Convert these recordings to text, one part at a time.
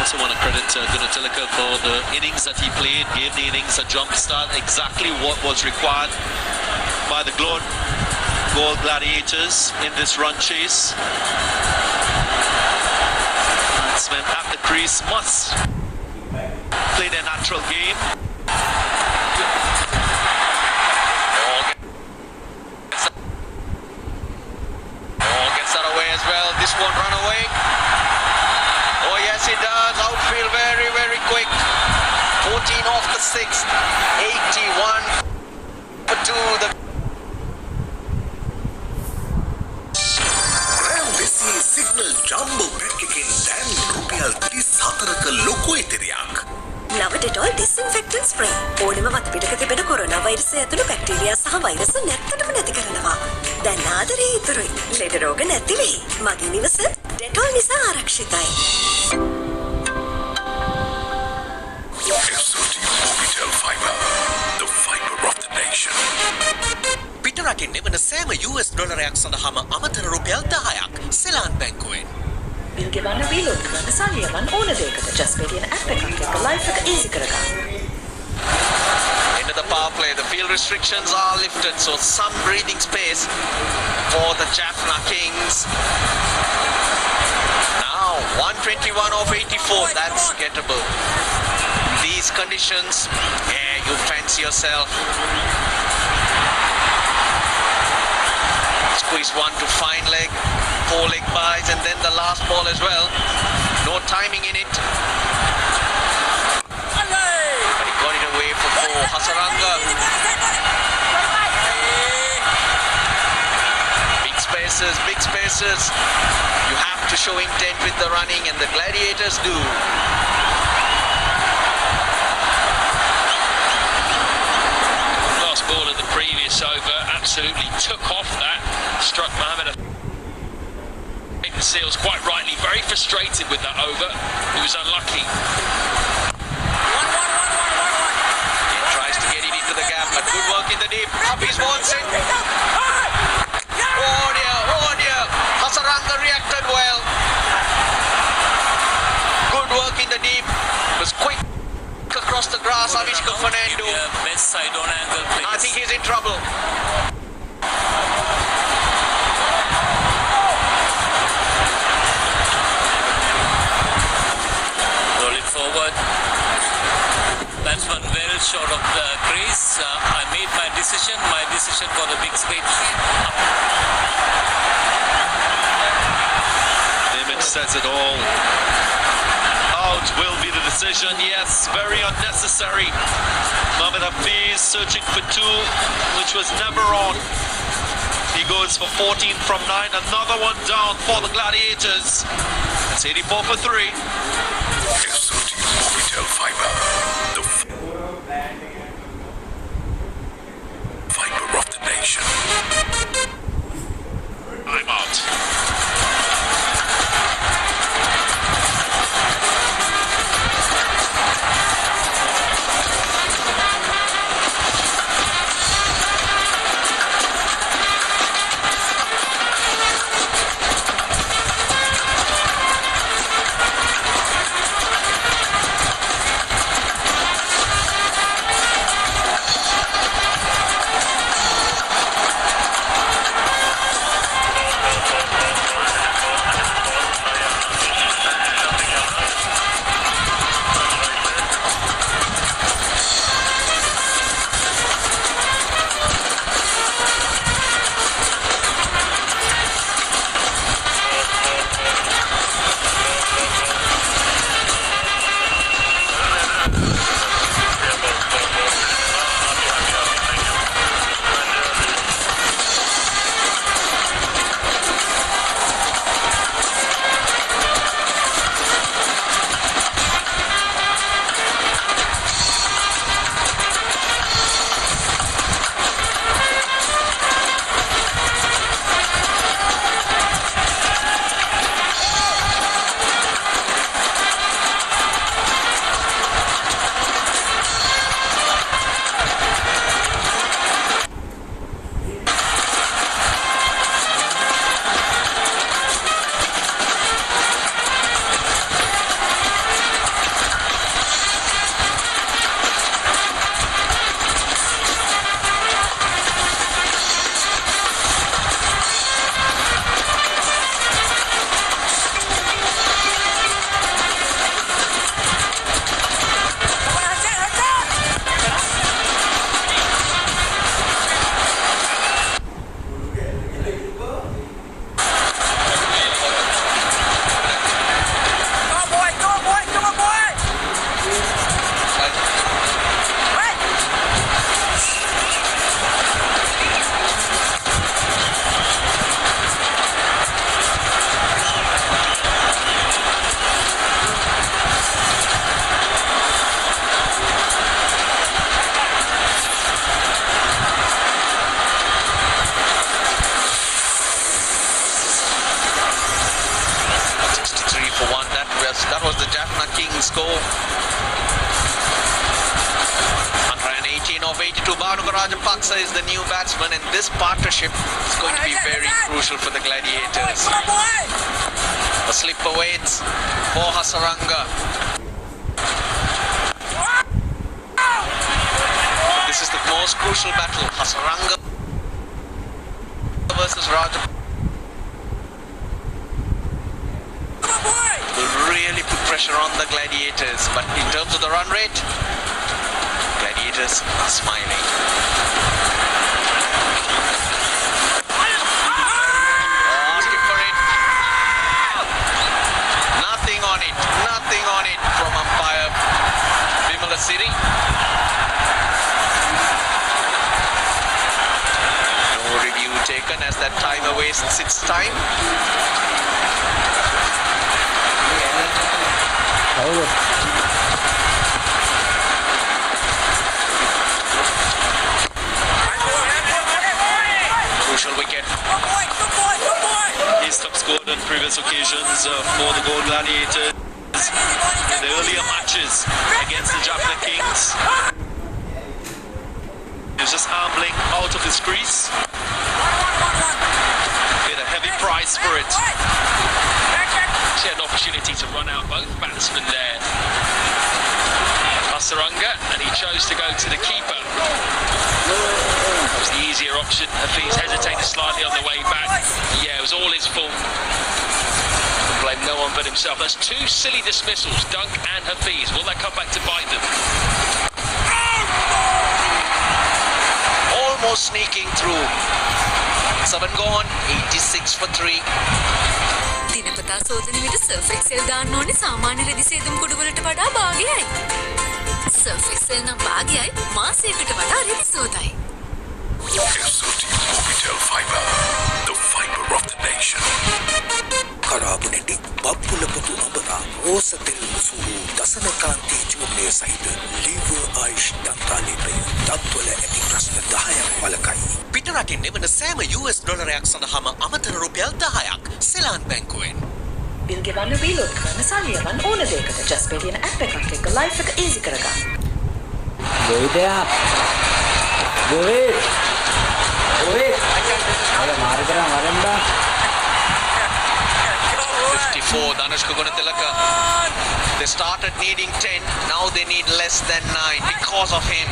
also want to credit Gunatilaka for the innings that he played, gave the innings a jump start, exactly what was required by the Gold Gladiators in this run chase. Batsmen at the crease must play their natural game. Gets that away as well. This won't run away. Oh yes, it does. Outfield very, very quick. 14 off the 6th. 81 for 2. The signal jumbo pack එකෙන් දැන් රුපියල් 34ක ලොකු ඉතිරියක්. නව Dettol ඩිස්ඉන්ෆෙක්ටන්ට් spray ඕනෙම වත් පිටක තිබෙන corona වෛරසය ඇතුළු බැක්ටීරියා සහ වෛරස් නැත්තටම නැති කරනවා. දැන් ආදරේ ඉතුරුයි. ලෙඩ රෝග නැති වෙයි. මගේ නිවස ඩෙටෝල් නිසා ආරක්ෂිතයි. The fiber of the nation. පිටරටින් එවන සෑම US ඩොලරයක් සඳහාම අමතර රුපියල් 10ක් සෙලාන් බැංකුවෙන්. බිල් ගෙවන්න රීලෝඩ් කරන්න සල්ලියවන් ඕන දෙයකට ජස්ට් කියන ඇප් එකක් එක්ක ලයිෆ් එක ඊසි කරගන්න. Into the power play, the field restrictions are lifted, so some breathing space for the Jaffna Kings. Now 121 of 84, that's gettable. These conditions, yeah, you fancy yourself. Squeeze one to fine leg, 4 leg buys, and then the last ball as well. No timing in it. But he got it away for 4. Hasaranga. Big spaces, big spaces. You have to show intent with the running, and the Gladiators do. Last ball of the previous over absolutely took off that. Struck Mohammed. Seals quite rightly very frustrated with that over. He was unlucky. He tries to get it into the gap, but good work in the deep. Hafiz wants it. Oh dear. Hasaranga reacted well. Good work in the deep. It was quick across the grass. Avishka Fernando. Best side on angle place. I think he's in trouble. Batsman well short of the crease. I made my decision for the big space. The image says it all. Out will be the decision. Yes, very unnecessary. Mohammed Hafiz searching for 2, which was never on. He goes for 14 from 9. Another one down for the Gladiators. It's 84 for 3. Fiber. The fiber of the nation. I'm out. total score. 118 of 82. Bhanuka Rajapaksa is the new batsman, and this partnership is going to be very crucial for the Gladiators. A slip awaits for Hasaranga. This is the most crucial battle. Hasaranga versus Rajapaksa will really put pressure on the Gladiators, but in terms of the run rate, Gladiators are smiling. Asking for it. Nothing on it. Nothing on it from umpire Vimala Siri. No review taken as that timer wastes its time. Crucial wicket. He's top scored on previous occasions for the Gold Gladiators in the earlier matches against the Jaffna Kings. He was just ambling out of his crease. Paid a heavy price for it. She had an opportunity to run out both batsmen there. Hasaranga, and he chose to go to the keeper. That was the easier option. Hafiz hesitated slightly on the way back. Yeah, it was all his fault. Blame no one but himself. That's two silly dismissals, Dunk and Hafiz. Will that come back to bite them? Almost sneaking through. 7 gone, 86 for 3. දිනපතා සෝදන විට surf Excel දාන්න ඕනේ සාමාන්‍ය රෙදි සේදුම් කුඩු වලට වඩා භාගයයි. Surf Excel නම් භාගයයි මාසයකට වඩා රෙදි සෝදයි. SOT Mobitel Fiber, the fiber of the nation. Karabuneti Bappulapatu Abara Rosatil Suru Dasanakante Chumne Saida Liver Aish Dantalipay Dabwala Eti Prasna 10ක් වලකයි. පිටරටින් එවන සෑම US ඩොලරයක් සඳහාම අමතර රුපියල් 10ක් සෙලාන් බැංකුවෙන්. බිල් ගෙවන්න බීලෝඩ් කරන්න සල්ලියවන් ඕන දෙයකට ජස්ට් පේ තියෙන ඇප් එකක් එක්ක ලයිෆ් එක ඊසි කරගන්න. ගොවිතයා ගොවි අර මාරු කරා වරෙන්දා 54 Danushka Gunatilaka. They started needing 10, now they need less than 9 because of him.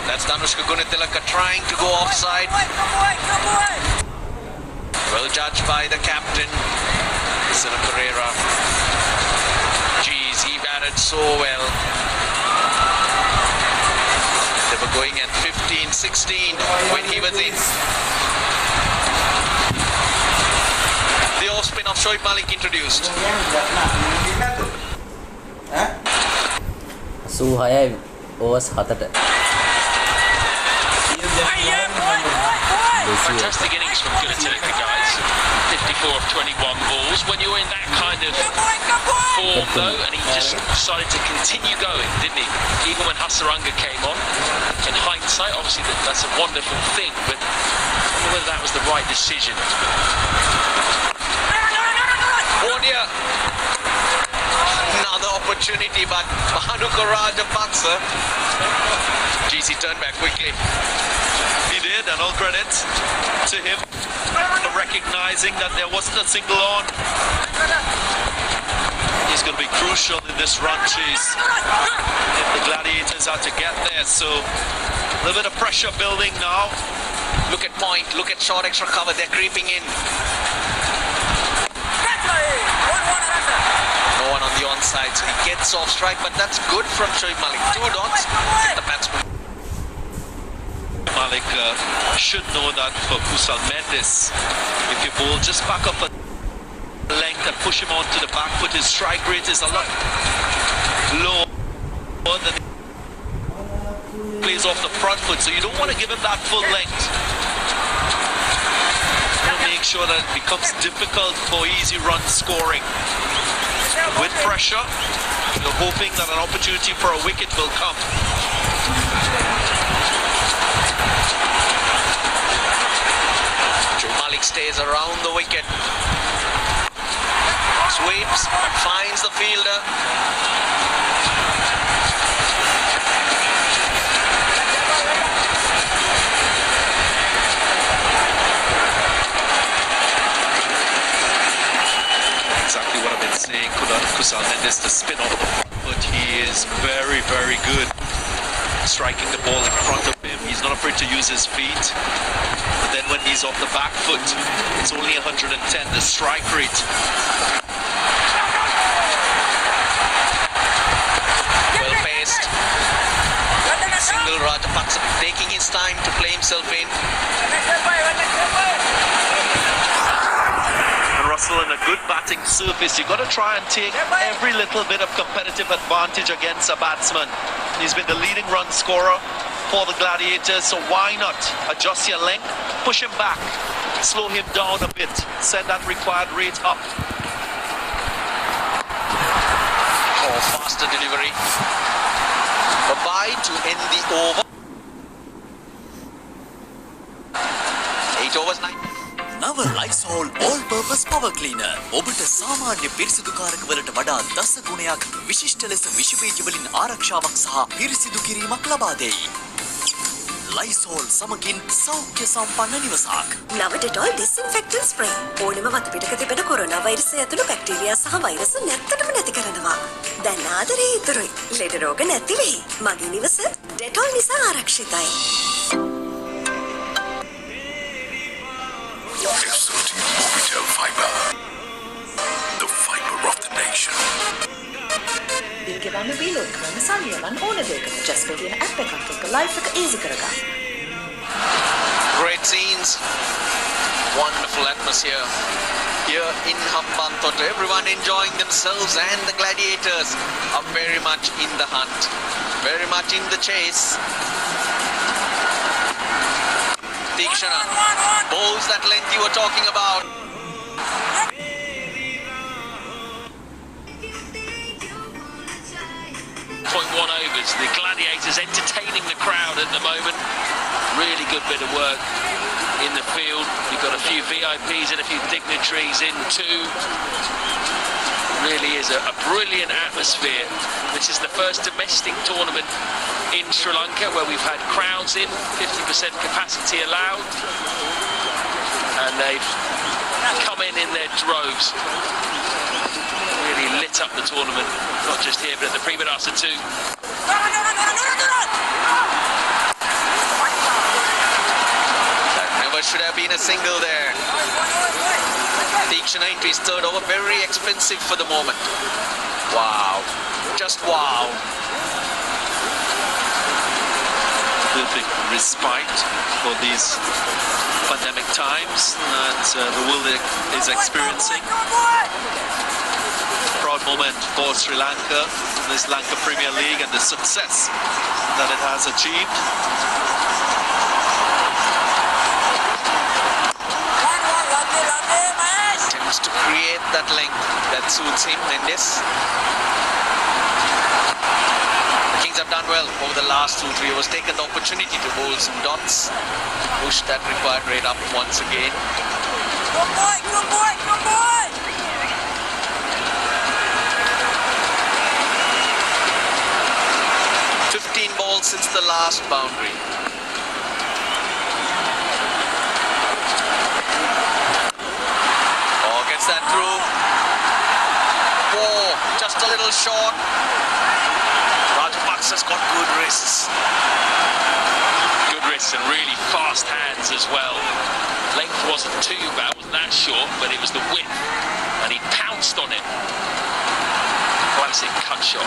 That's Danushka Gunatilaka trying to go offside. Well judged by the captain, Sina Pereira. Geez, he batted so well. They were going at 15-16 when he was in. The off spin of Shoaib Malik introduced. 86 overs 7ට. Fantastic innings from Gunatilaka, guys. 54 of 21 balls. When you're in that kind of form, though, and he just decided to continue going, didn't he? Even when Hasaranga came on. In hindsight, obviously that's a wonderful thing, but I don't know whether that was the right decision. Warnia. Another opportunity, but Bhanuka Rajapaksa. Geez, he turned back quickly. He did, and all credit to him for recognizing that there wasn't a single on. He's going to be crucial in this run chase if the Gladiators are to get there. So a little bit of pressure building now. Look at point, look at short extra cover, they're creeping in. No one on the onside, so he gets off strike, but that's good from Shoaib Malik. 2 dots, get the batsman. Malik should know that for Kusal Mendes, if you bowl just back up a length and push him onto the back foot, his strike rate is a lot lower than he plays off the front foot, so you don't want to give him that full length. You want to make sure that it becomes difficult for easy run scoring. With pressure, you're hoping that an opportunity for a wicket will come. Malik stays around the wicket. Sweeps, finds the fielder. Exactly what I've been saying. Kusal Mendes to spin off the front foot. He is very, very good striking the ball in front of him. He's not afraid to use his feet. But then when he's off the back foot, it's only 110, the strike rate. Well paced. Single Rajapaksa taking his time to play himself in. Russell in a good batting surface. You've got to try and take every little bit of competitive advantage against a batsman. He's been the leading run scorer for the Gladiators, so why not adjust your length, push him back, slow him down a bit, send that required rate up. Oh, faster delivery. Bye-bye to end the over. 8 overs, 9. නව ලයිසෝල් all purpose power cleaner ඔබට සාමාන්‍ය පිරිසිදුකාරක වලට වඩා දස ගුණයක් විශිෂ්ට ලෙස විෂ බීජ වලින් ආරක්ෂාවක් සහ පිරිසිදු කිරීමක් ලබා දෙයි. ලයිසෝල් සමගින් සෞඛ්‍ය සම්පන්න නිවසක්. නව ඩෙටෝල් ඩිස්ඉන්ෆෙක්ටන්ට් ස්ප්‍රේ ඕනෙම වතුපිටක තිබෙන කොරෝනා වෛරසය ඇතුළු බැක්ටීරියා සහ වෛරස් නැත්තටම නැති කරනවා. දැන් ආදරේ ඉතුරුයි. ලෙඩ රෝග නැති වෙයි. මගේ නිවස ඩෙටෝල් නිසා ආරක්ෂිතයි. F30 Mobitel Fiber, the fiber of the nation. Bilgewanne Bilog කරන සල්ලියවන් ඕන දෙයකට ජස්පේ තියෙන ඇප් එකක් එක්ක ලයිෆ් එක ඊසි කරගන්න. Great scenes. Wonderful atmosphere here in Hambantota. Everyone enjoying themselves, and the Gladiators are very much in the hunt, very much in the chase. Tikshana bowls that length you were talking about. .1 overs. The Gladiators entertaining the crowd at the moment. Really good bit of work in the field. You've got a few VIPs and a few dignitaries in too. Really is a brilliant atmosphere. This is the first domestic tournament in Sri Lanka where we've had crowds in, 50% capacity allowed, and they've come in their droves. Really lit up the tournament, not just here but at the Premadasa too. That never should have been a single there. Tikshana into his third over, very expensive for the moment. Wow, just wow. Perfect respite for these pandemic times that the world is experiencing. Proud moment for Sri Lanka in this Lanka Premier League and the success that it has achieved. Attempts to create that length that suits him, Mendes. The Kings have done well over the last 2-3 overs, taken the opportunity to bowl some dots, push that required rate up once again. Good boy, good boy, good boy! 15 balls since the last boundary. Oh, gets that through. 4, just a little short. Rajapaksa's got good wrists. Good wrists and really fast hands as well. Length wasn't too bad, wasn't that short, but it was the width, and he pounced on it. Classic cut shot.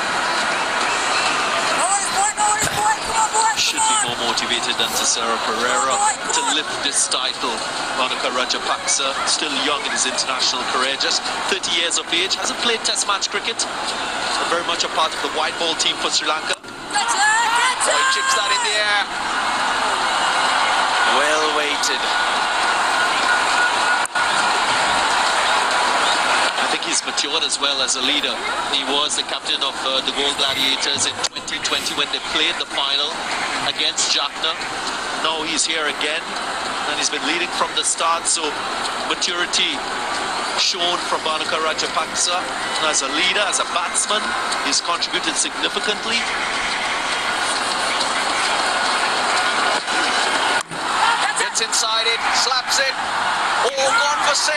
Should be more motivated than Sarah Pereira to lift this title. Monica Rajapaksa, still young in his international career, just 30 years of age, hasn't played test match cricket, but very much a part of the white ball team for Sri Lanka. Boy chips that in the air. Well weighted. I think he's matured as well as a leader. He was the captain of the Gold Gladiators in 2020 when they played the final against Jaffna. Now he's here again, and he's been leading from the start, so maturity shown from Bhanuka Rajapaksa as a leader, as a batsman. He's contributed significantly. Gets inside it, slaps it. Oh, gone for 6.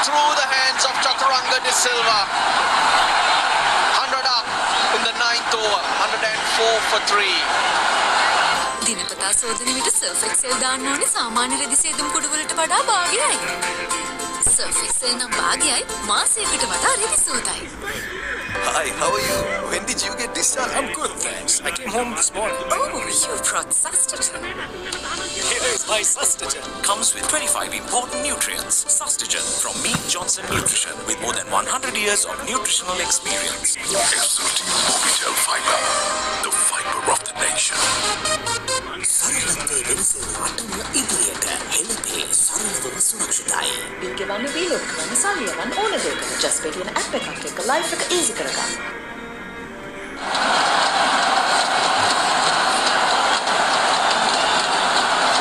Through the hands of Chaturanga de Silva. 100 up in the 9th over. 104 for 3. දිනපතා සෝදන විට surf Excel දාන්න ඕනේ සාමාන්‍ය රෙදි සේදුම් කුඩු වලට වඩා භාගයයි. Surf Excel නම් භාගයයි මාසයකට වඩා රෙදි සෝදයි. Hi, how are you? When did you get discharged? I'm good, thanks. I came home this morning. Oh, you brought sustagen. Here is my sustagen. Comes with 25 important nutrients. Sustagen from Mead Johnson Nutrition with more than 100 years of nutritional experience. SOT Mobitel Fiber, the fiber of the nation. Bill ගෙවන්න බීලොක් කරන සල්ලියවන් ඕන දෙයකට just පෙටියන app එකක් එක්ක life එක easy කරගන්න.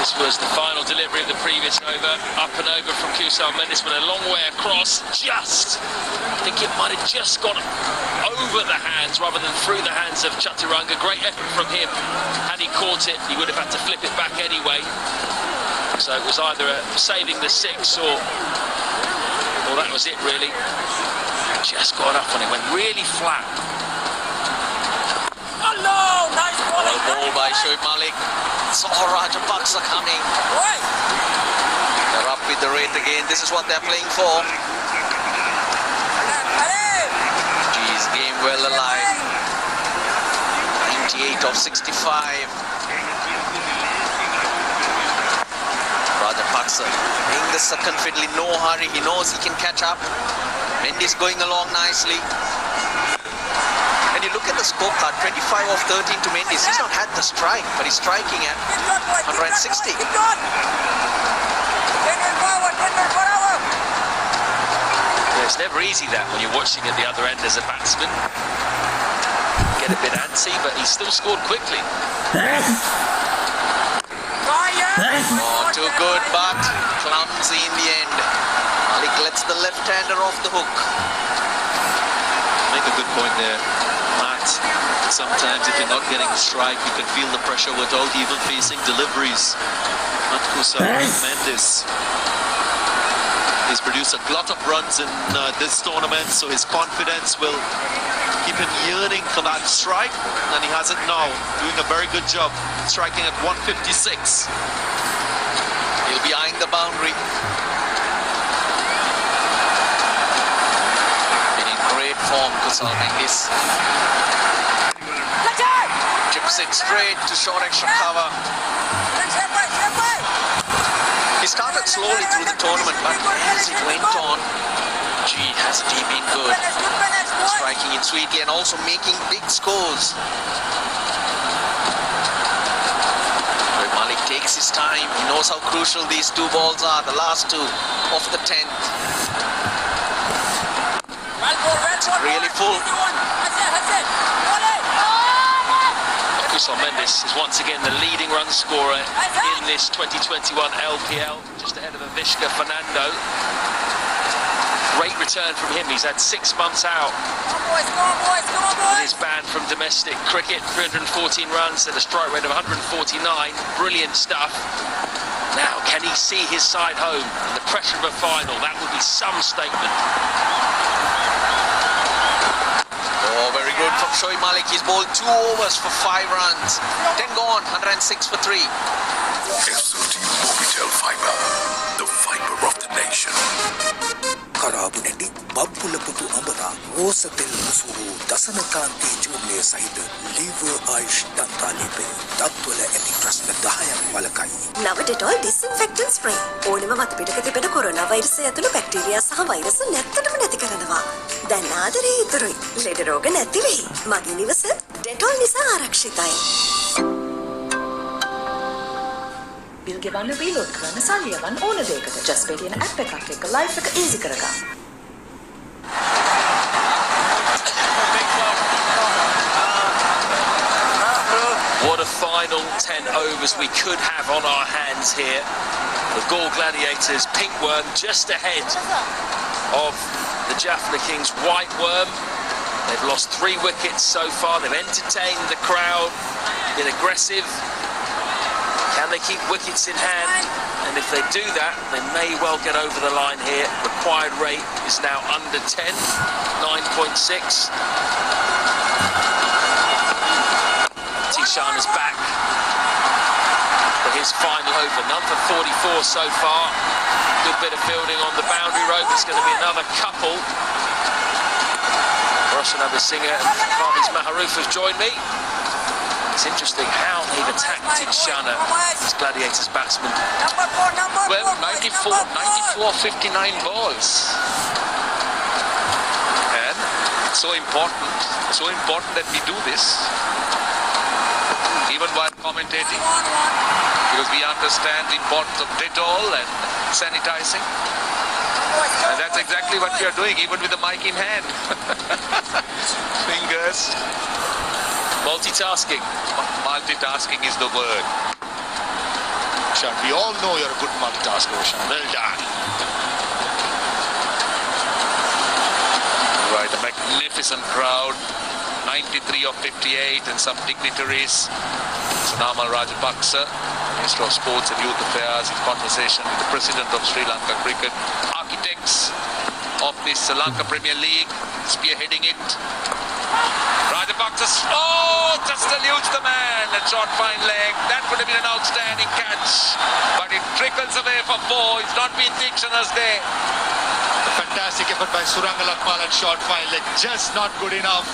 This was the final delivery of the previous over. Up and over from Kusal Mendes, but a long way across. I think it might have just gone over the hands rather than through the hands of Chaturanga. Great effort from him. Had he caught it, he would have had to flip it back anyway. So it was either saving the 6 or that was it really. Just got up on it, went really flat. Hello, nice ball. Well ball by Shoaib Malik. Saw Rajapaksa coming. They're up with the rate again. This is what they're playing for. Geez, game well alive. 98 of 65. Rajapaksa in the second fiddle in no hurry. He knows he can catch up. Mendes going along nicely. When you look at the scorecard, 25 of 13 to Mendes. He's not had the strike, but he's striking at 160. Yeah, it's never easy that when you're watching at the other end as a batsman. Get a bit antsy, but he still scored quickly. Oh, too good, but clumsy in the end. Malik lets the left-hander off the hook. Make a good point there, Matt. Sometimes if you're not getting a strike, you can feel the pressure without even facing deliveries. Not Kusal Mendes. He's produced a lot of runs in this tournament, so his confidence will keep him yearning for that strike, and he has it now. Doing a very good job, striking at 156. He'll be eyeing the boundary. Been in great form, Kusal Mendes. Chips it straight to short extra cover. He started slowly through the tournament, but as it went on, gee, has he been good. Striking it sweetly and also making big scores. But Malik takes his time. He knows how crucial these 2 balls are, the last 2 of the 10th. It's really full. Kusal Mendes is once again the leading run scorer in this 2021 LPL, just ahead of Avishka Fernando. Great return from him. He's had 6 months out. He's banned from domestic cricket, 314 runs at a strike rate of 149. Brilliant stuff. Now, can he see his side home in the pressure of a final? That would be some statement. Oh, very good from Shoaib Malik. He's bowled 2 overs for 5 runs. 10 gone, 106 for 3. SOT Mobitel Fiber, the fiber of the nation. කරාබුනැටි බබ්බුලපුතු අඹරා රෝසතෙල් මුසුරු දසනකාන්ති චූර්ණය සහිත lever ආයුෂ් දන්තාලේපය දත්වල ඇති ප්‍රශ්න 10ක් වළකයි. නව Dettol ඩිස්ඉන්ෆෙක්ටන්ට් spray ඕනෙම මතපිටක තිබෙන corona වෛරසය ඇතුළු bacteria සහ වෛරස් නැත්තටම නැති කරනවා. දැන් ආදරේ ඉතුරුයි. ලෙඩ රෝග නැති වෙයි. මගේ නිවස ඩෙටෝල් නිසා ආරක්ෂිතයි. Bill ගෙවන්න බීලොක් කරන සල්ලියවන් ඕන දෙයකට just පෙටියන app එකක් එක්ක life එක easy කරගන්න. What a final 10 overs we could have. have on our hands here. The Galle Gladiators, pink worm, just ahead of the Jaffna Kings, white worm. They've lost 3 wickets so far. They've entertained the crowd, been aggressive. Can they keep wickets in hand? And if they do that, they may well get over the line here. Required rate is now under 10, 9.6. Tishana's back for his final over. None for 44 so far. Good bit of fielding on the boundary rope. It's going to be another couple. Russian Abhisinger and Parviz Maharouf have joined me. It's interesting how they've attacked Tishana, this Gladiators batsman. Well, 94, 59 balls. And it's so important that we do this, even while commentating, because we understand the importance of Dettol and sanitizing. And that's exactly what we are doing, even with the mic in hand. Fingers. Multitasking. Multitasking is the word. Sean, we all know you're a good multitasker, Sean. Well done. Right, a magnificent crowd. 93 of 58 and some dignitaries. Namal Rajapaksa, Minister of Sports and Youth Affairs, in conversation with the President of Sri Lanka Cricket. Architects of this Sri Lanka Premier League, spearheading it. Rajapaksa, oh, just eludes the man. A short fine leg. That would have been an outstanding catch. But it trickles away for 4. It's not been Tikshana's day. A fantastic effort by Suranga Lakmal and short fine leg. Just not good enough.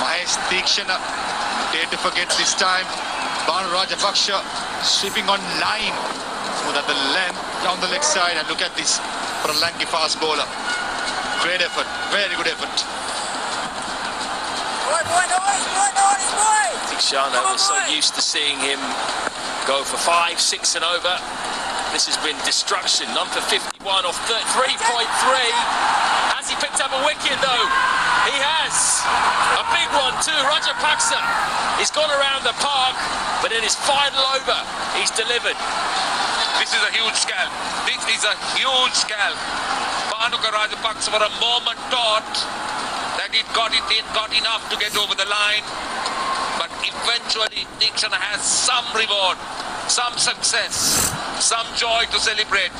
Mahesh Tikshana, dare to forget this time. Banu Rajapaksa sweeping on line. Smooth at the length, down the leg side. And look at this for a lanky fast bowler. Great effort. Very good effort. Tishana was so used to seeing him go for 5, 6 and over. This has been destruction. None for 51 off 3.3. Has he picked up a wicket though? He has. A big one too. Rajapaksa. He's gone around the park, but in his final over, he's delivered. This is a huge scalp. This is a huge scalp. Bhanuka Rajapaksa for a moment thought that it got enough to get over the line. But eventually, Tikshana has some reward, some success, some joy to celebrate.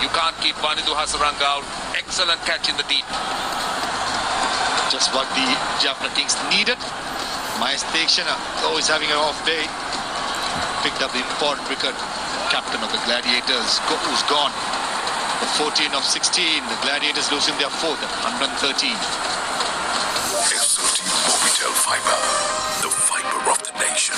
You can't keep Vanidhu Hasaranga out. Excellent catch in the deep. Just what the Jaffna Kings needed. Mahesh Tikshana, though he's having an off day, picked up the important wicket. Captain of the Gladiators, who's gone. The 14 of 16, the Gladiators losing their 4th at 113. SOT Mobitel Fiber, the fiber of the nation.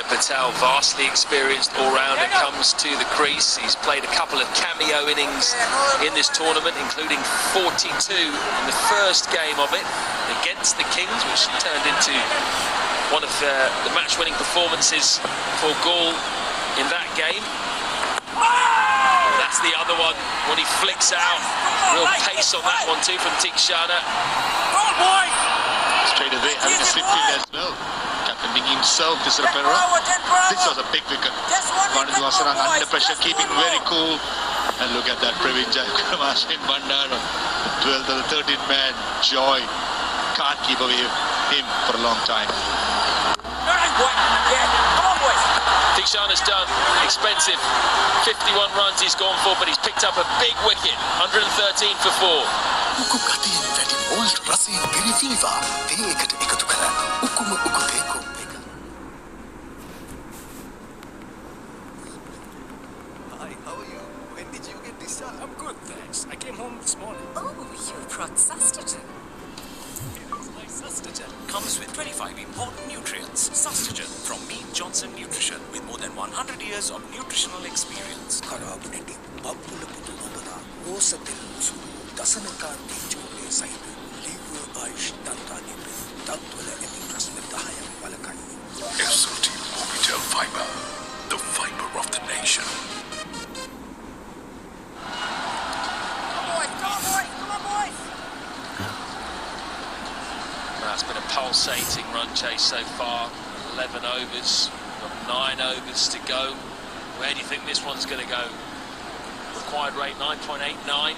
Patel, vastly experienced all-rounder, comes to the crease. He's played a couple of cameo innings in this tournament, including 42 in the first game of it against the Kings, which turned into one of the match-winning performances for Galle in that game. That's the other one when he flicks out. Real pace on that one too from Tikshana. Straight away having a slip field as well. Captaining himself, this Rapera. This was a big wicket. Vanidhu Hasaranga under pressure, keeping very cool. And look at that, Praveen Jayakumar in Bandara. The 12th or the 13th man, Joy. Can't keep away him for a long time. Tikshana's done. Expensive. 51 runs he's gone for, but he's picked up a big wicket. 113 for 4. උකු ගතියෙන් වැඩි malt රසයෙන් පිරිසිවා තේ එකට එකතු කර උකුම උකු තේකෝ When did you get this job? I'm good, thanks. I came home this morning. Oh, you brought sustagen. My Sustagen comes with 25 important nutrients. Sustagen from Mead Johnson Nutrition with more than 100 years of nutritional experience. කරාබුනටි බබ්බුල පුතු ඔබලා ඕසතෙල් උසුළු දසනකාන්ති චූලේ සහිත ලිව්ව ආයුෂ් තන්ත්‍රාදීප තත්වල ඇති ප්‍රශ්න 10ක් වළකයි. SOT Mobitel Fiber, the fiber of the nation. It's been a pulsating run chase so far. 11 overs, got 9 overs to go. Where do you think this one's going to go? Required rate 9.89.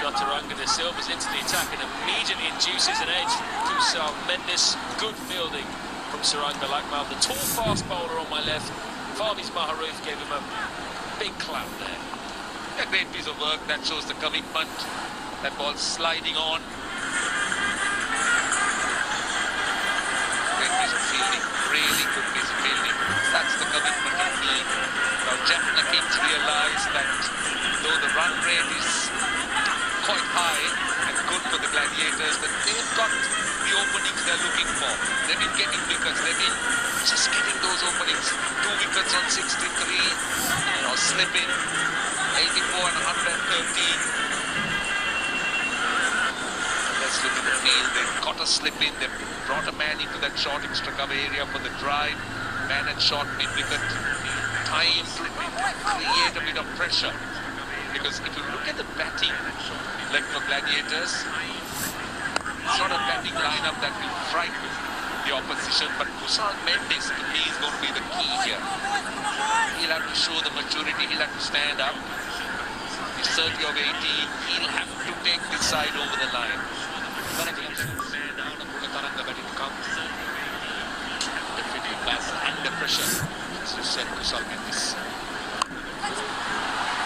Chaturanga de Silva's into the attack and immediately induces an edge. Kusal Mendes, good fielding from Saranga Lakmal. The tall fast bowler on my left. Fahmi's Maharouf gave him a big clap there. A great piece of work that shows the commitment. That ball sliding on. Great piece of fielding, really good piece of fielding. That's the commitment of me. Now Jaffna Kings realise that though the run rate is quite high and good for the Gladiators, but they've got the openings they're looking for. They've been getting wickets, they've been just getting those openings. 2 wickets on 63, slipping, 84 and 113. Look at the field, they've got a slip in, they've brought a man into that short extra cover area for the drive, man at short mid-wicket, time to create a bit of pressure. Because if you look at the batting left for Gladiators, it's not a batting lineup that will frighten the opposition, but Kusal Mendes to me is going to be the key here. He'll have to show the maturity, he'll have to stand up. He's 30 of 18, he'll have to take this side over the line. Definitely pass under pressure. As you said, Kusal Mendes.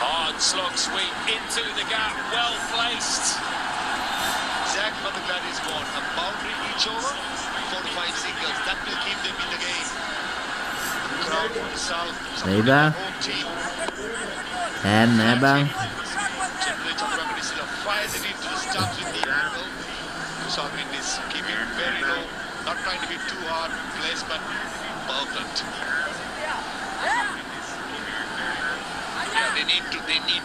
Hard slog sweep into the gap, well placed. Zach for the Gladiators gone. A boundary each over, 4 to 5 singles. That will keep them in the game. Crowd from the south. Đấy ba. Home team. Em nè bang. Generally, Chaturanga Disila fires it into the stumps with the angle. Kusal Mendes keeping very low, not trying to be too hard placed, but perfect. Yeah, they need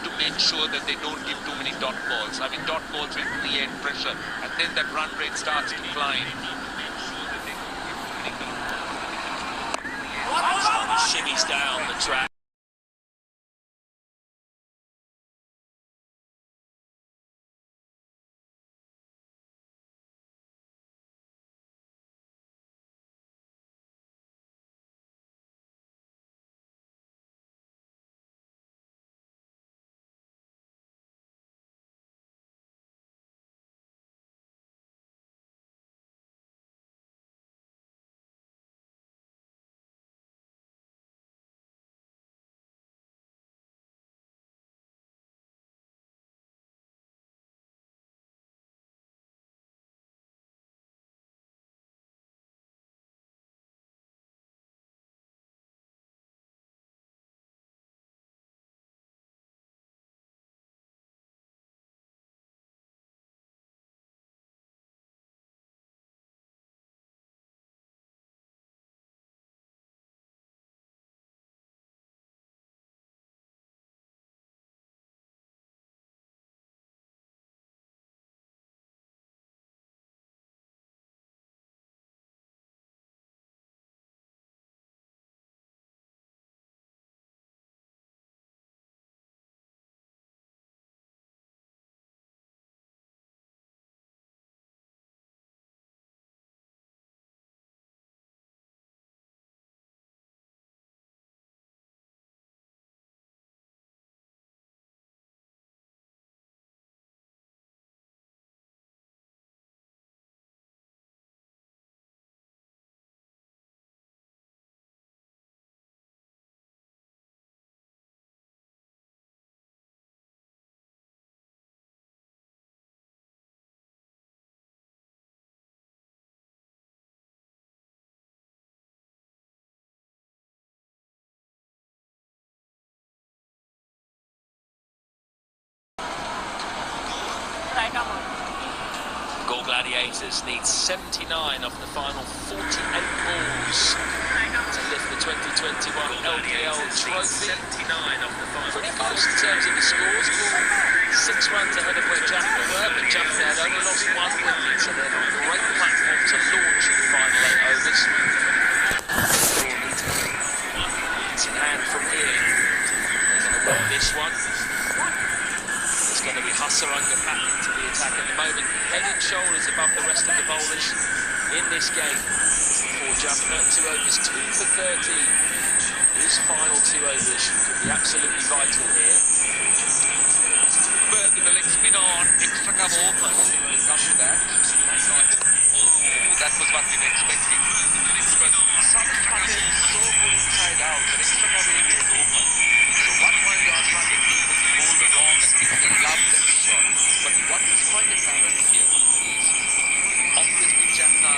to make sure that they don't give too many dot balls. I mean, dot balls will create pressure, and then that run rate starts to climb. Shimmies down the track. Galle Gladiators need 79 off the final 48 balls to lift the 2021 LPL trophy. Pretty close in terms of the scores. Galle 6 runs ahead of where Jaffna were, but Jaffna had only lost 1 wicket, so they're on a great platform to launch in the final 8 overs. Galle need to get wickets in hand from here. They're going to win this one. It's going to be Hasaranga back into the attack at the moment, head and shoulders above the rest of the bowlers in this game. For Jaffna, 2 overs, 2 for 30. His final 2 overs could be absolutely vital here. But with the leg spin on, extra cover open. We'll come to that. That was what we were expecting. But Hasaranga is so good inside out that extra cover area is open. So what might Hasaranga do is hold the wrong and pick the glove and shot. But what is quite apparent here is obviously Jaffna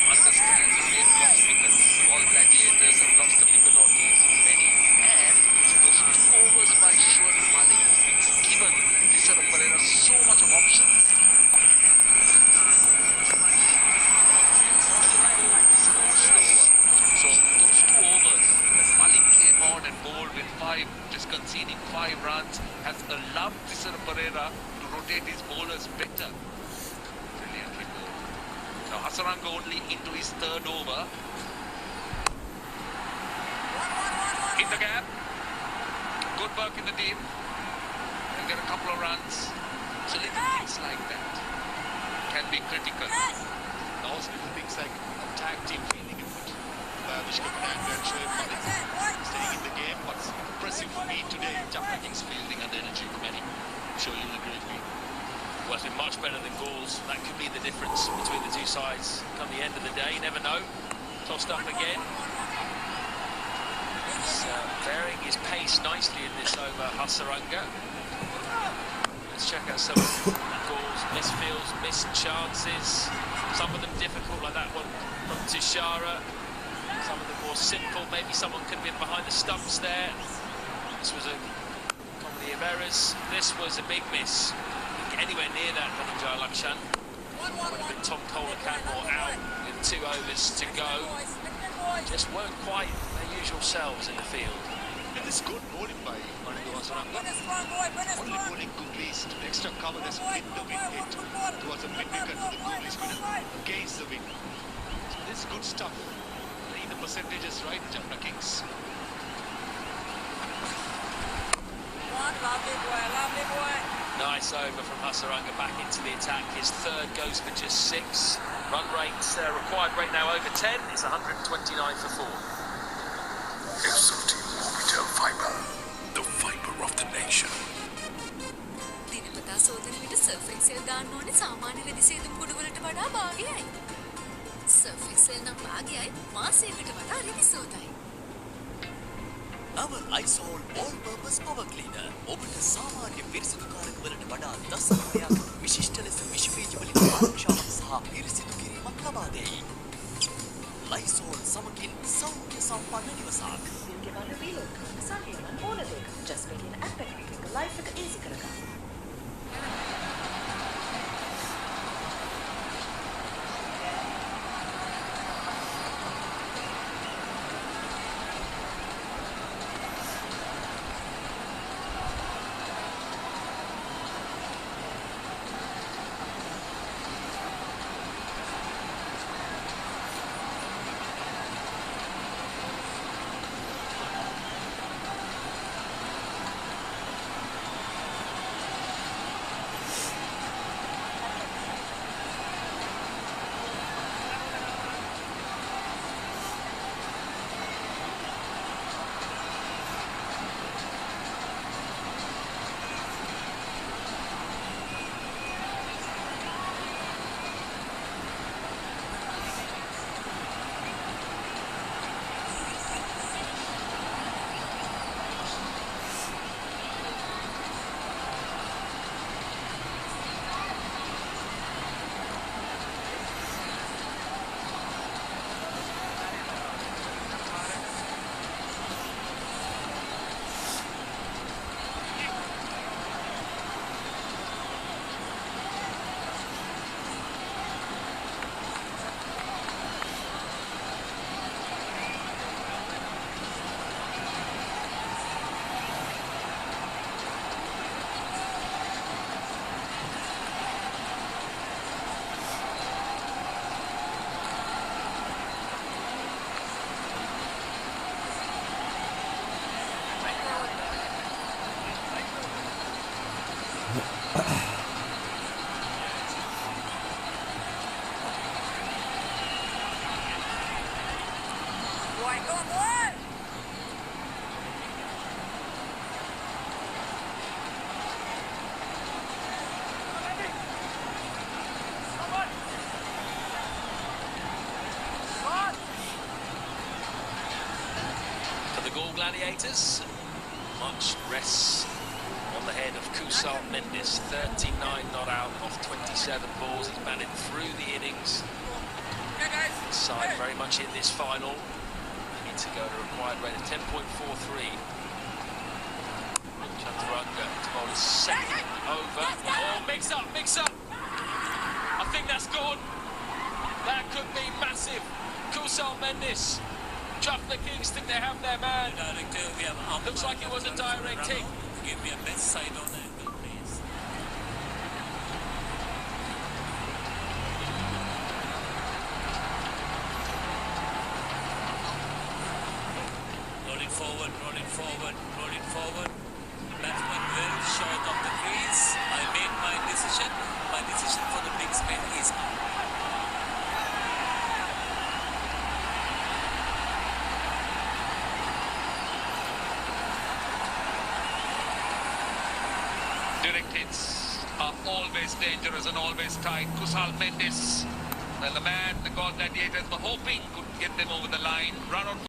understands that they've lost wickets. All Gladiators have lost a wicket or two too many. And those 2 overs by Shoaib Malik, it's given Tisara Pereira so much of options. So those 2 overs that Malik came on and bowled with 5, just conceding 5 runs, has allowed Tisara Pereira to rotate his bowlers better. Brilliantly bowled. Now Hasaranga only into his 3rd over. In the gap. Good work in the deep. They'll get a couple of runs. So little things like that can be critical. Also little things like tag team fielding effort by Avishka Fernando and Shoaib Malik staying in the game. What's impressive for me today, Jaffna King's fielding and the energy of many. I'm sure you'll agree with me. Well, it's been much better than Galle's. That could be the difference between the 2 sides come the end of the day. You never know. Tossed up again. He's varying his pace nicely in this over, Hasaranga. Let's check out some of Galle's misfields, missed chances. Some of them difficult, like that one from Tishara. Some of them more simple. Maybe someone could have been behind the stumps there. This was a comedy of errors. This was a big miss. Anywhere near that, Dhananjay Lakshan. Would have been Tom Kohler-Canmore out with 2 overs to go. Just weren't quite their usual selves in the field. And this good bowling by Hasaranga. Only bowling Googleys to extra cover that's win the wind hit. Towards a mid wicket, the Googleys could have gauged the wind. So this is good stuff. Playing the percentages right, Jaffna Kings. Lovely boy. Nice over from Hasaranga back into the attack. His 3rd goes for just 6. Run rate, required rate now over 10. It's 129 for 4. Exotic orbital fiber, the fiber of the nation. දිනපතා සෝදන විට surf Excel දාන්න ඕනේ සාමාන්‍ය රෙදිසේදුම් කුඩු වලට වඩා භාගයයි. Surf Excel නම් භාගයයි මාසයකට වඩා රෙදිසෝදයි. නව ලයිසෝල් all purpose power cleaner ඔබට සාමාන්‍ය පිරිසිදුකාරක වලට වඩා දස ගුණයක් විශිෂ්ට ලෙස විෂ බීජ වලින් ආරක්ෂාවක් සහ පිරිසිදු කිරීමක් ලබා දෙයි. ලයිසෝල් සමගින් සෞඛ්‍ය සම්පන්න නිවසක්. ගෙවන්න රීලෝඩ් කරන්න සල්ලියවන් ඕන දෙයක. ජස්ට් පෙඩියන ඇප් එකක් එක්ක ලයිෆ් එක ඊසි කරගන්න. Gladiators. Much rests on the head of Kusal Mendes. 39 not out of 27 balls. He's batted through the innings. Side very much in this final. They need to go to a required rate of 10.43. Chaturanga to bowl his second over. Oh, mix up! I think that's gone. That could be massive. Kusal Mendes. Jaffna Kings think they have their man. Looks like it was a direct hit. Give me a best side on the angle, please. Rolling forward. Batsman well short of the crease. I made my decision. My decision for the big spin is out. Direct hits are always dangerous and always tight. Kusal Mendes, well, the man, the Gladiators were hoping could get them over the line. Run out